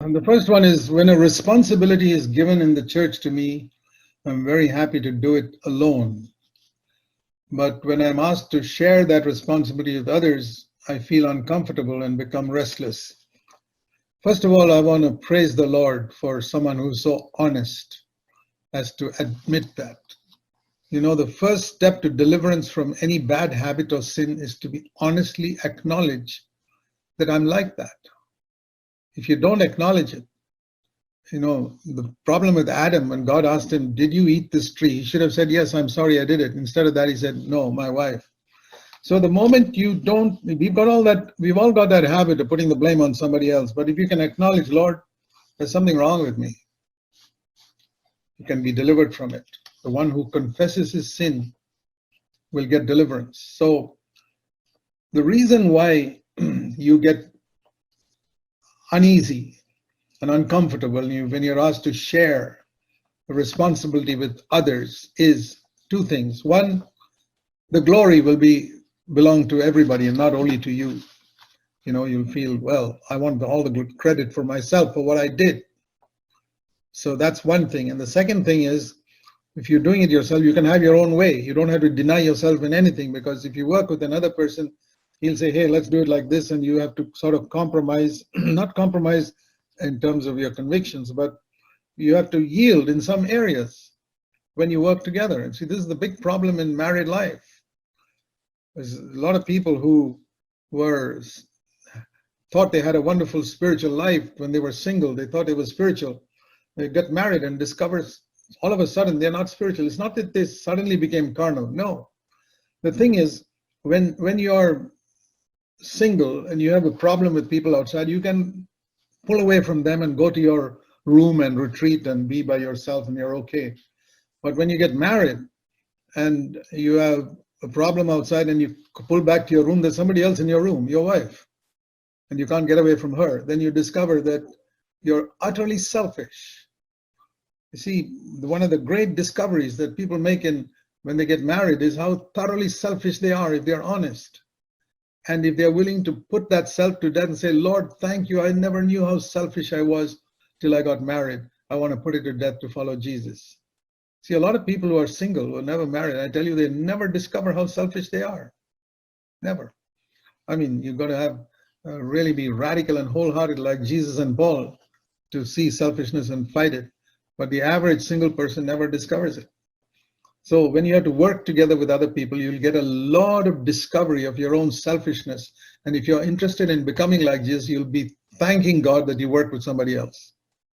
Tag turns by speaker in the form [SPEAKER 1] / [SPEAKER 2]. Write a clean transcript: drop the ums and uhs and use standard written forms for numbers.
[SPEAKER 1] And the first one is, when a responsibility is given in the church to me, I'm very happy to do it alone. But when I'm asked to share that responsibility with others, I feel uncomfortable and become restless. First of all, I want to praise the Lord for someone who's so honest as to admit that. You know, the first step to deliverance from any bad habit or sin is to be honestly acknowledge that I'm like that. If you don't acknowledge it, you know, the problem with Adam, when God asked him, did you eat this tree? He should have said, yes, I'm sorry, I did it. Instead of that, he said, no, my wife. So the moment you don't, we've all got that habit of putting the blame on somebody else. But if you can acknowledge, Lord, there's something wrong with me, you can be delivered from it. The one who confesses his sin will get deliverance. So the reason why you get uneasy and uncomfortable when you're asked to share the responsibility with others is two things. One, the glory will belong to everybody and not only to you. You know, you'll feel, well, I want all the good credit for myself for what I did. So that's one thing. And the second thing is, if you're doing it yourself, you can have your own way. You don't have to deny yourself in anything, because if you work with another person, he'll say, hey, let's do it like this. And you have to sort of compromise, not compromise in terms of your convictions, but you have to yield in some areas when you work together. And see, this is the big problem in married life. There's a lot of people who thought they had a wonderful spiritual life when they were single. They thought it was spiritual. They get married and discover all of a sudden they're not spiritual. It's not that they suddenly became carnal. No. The thing is, when you're single and you have a problem with people outside, you can pull away from them and go to your room and retreat and be by yourself and you're okay. But when you get married and you have a problem outside and you pull back to your room, there's somebody else in your room, your wife, and you can't get away from her, then you discover that you're utterly selfish. You see, one of the great discoveries that people make when they get married is how thoroughly selfish they are if they're honest. And if they're willing to put that self to death and say, Lord, thank you, I never knew how selfish I was till I got married. I want to put it to death to follow Jesus. See, a lot of people who are single or never married, I tell you, they never discover how selfish they are. Never. I mean, you've got to have really be radical and wholehearted like Jesus and Paul to see selfishness and fight it. But the average single person never discovers it. So when you have to work together with other people, you'll get a lot of discovery of your own selfishness. And if you're interested in becoming like Jesus, you'll be thanking God that you worked with somebody else.